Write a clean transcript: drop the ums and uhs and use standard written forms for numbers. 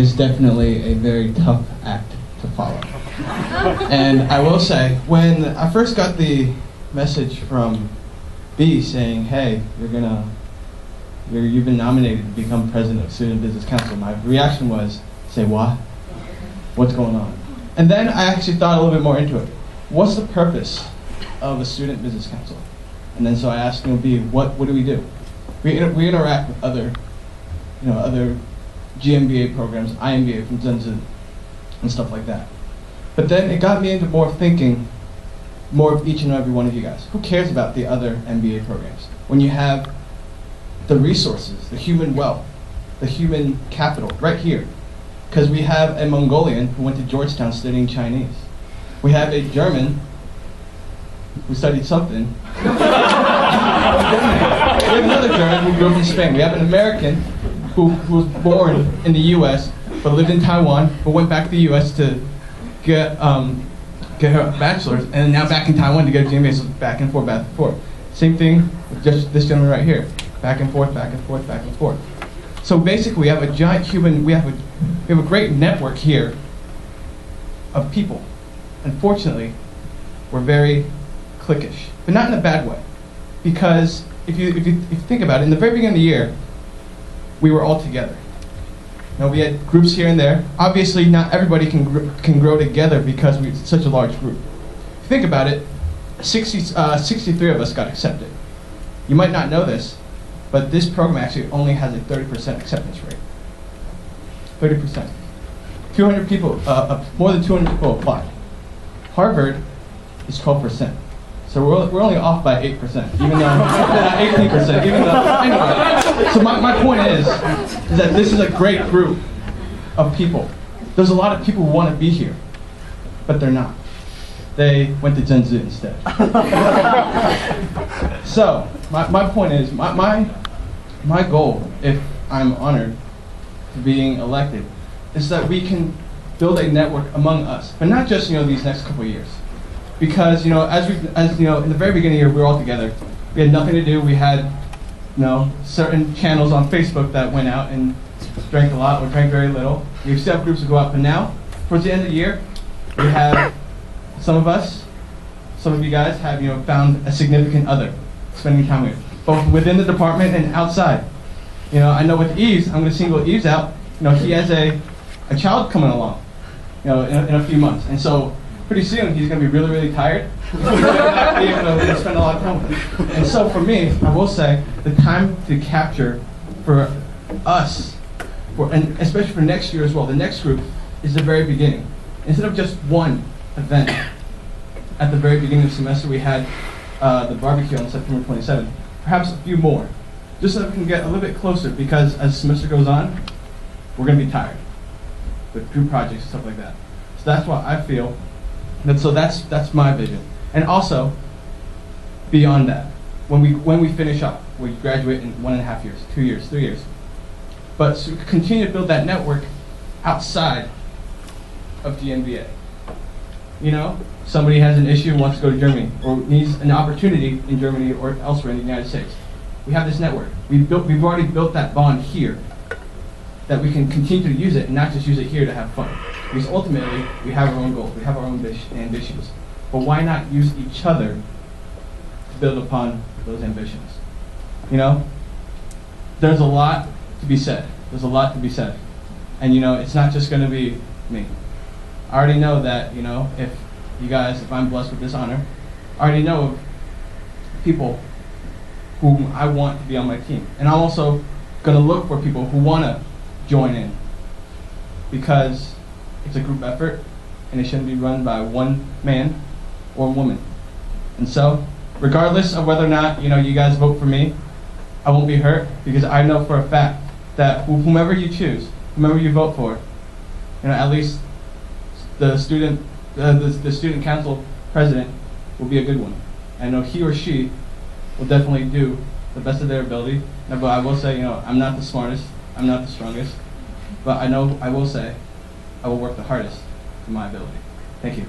is definitely a very tough act to follow. And I will say, when I first got the message from B saying, hey, you've been nominated to become president of Student Business Council, my reaction was, say what? What's going on? And then I actually thought a little bit more into it. What's the purpose of a Student Business Council? And then so I asked B, what do we do? We interact with other GMBA programs, IMBA from Zenzu, and stuff like that. But then it got me into more thinking more of each and every one of you guys. Who cares about the other MBA programs? When you have the resources, the human wealth, the human capital right here. Because we have a Mongolian who went to Georgetown studying Chinese. We have a German who studied something. We have another German who grew up in Spain. We have an American who was born in the US but lived in Taiwan, but went back to the US to get her bachelor's, and now back in Taiwan to get a GMBA, so back and forth, back and forth. Same thing with just this gentleman right here. Back and forth, back and forth, back and forth. So basically we have a giant human, we have a great network here of people. Unfortunately, we're very cliquish, but not in a bad way. Because if you think about it, in the very beginning of the year, we were all together. Now we had groups here and there. Obviously, not everybody can grow together because we're such a large group. If you think about it, 63 of us got accepted. You might not know this, but this program actually only has a 30% acceptance rate. 30%. 200 people, more than 200 people applied. Harvard is 12%. So we're only off by 8%, even though, 18%, even though, anyway. So my point is that this is a great group of people. There's a lot of people who want to be here, but they're not. They went to Zenzu instead. So, my point is, my goal, if I'm honored to being elected, is that we can build a network among us, but not just these next couple of years. Because as in the very beginning of the year, we were all together. We had nothing to do. We had certain channels on Facebook that went out and drank a lot or drank very little. We still have groups that go out, but now, towards the end of the year, we have some of you guys have found a significant other, spending time with, both within the department and outside. I know with Eves, I'm going to single Eves out. He has a child coming along, in a few months, and so pretty soon he's going to be really, really tired. He's not be able to spend a lot of time with him. And so for me, I will say the time to capture for us, and especially for next year as well, the next group is the very beginning. Instead of just one event at the very beginning of the semester, we had the barbecue on September 27th, perhaps a few more, just so that we can get a little bit closer, because as the semester goes on, we're going to be tired with group projects and stuff like that. So that's why I feel. So that's my vision. And also, beyond that, when we finish up, we graduate in 1.5 years, 2 years, 3 years. But to continue to build that network outside of GMBA. Somebody has an issue and wants to go to Germany, or needs an opportunity in Germany or elsewhere in the United States. We have this network. We've already built that bond here, that we can continue to use it and not just use it here to have fun. Because ultimately, we have our own goals, we have our own ambitions. But why not use each other to build upon those ambitions? There's a lot to be said. There's a lot to be said. And it's not just going to be me. I already know that, if I'm blessed with this honor, I already know of people whom I want to be on my team. And I'm also going to look for people who want to join in, because it's a group effort, and it shouldn't be run by one man or woman. And so, regardless of whether or not you guys vote for me, I won't be hurt, because I know for a fact that whomever you choose, whomever you vote for, at least the student council president will be a good one. I know he or she will definitely do the best of their ability. But I will say, I'm not the smartest, I'm not the strongest, but I will say, I will work the hardest to my ability. Thank you.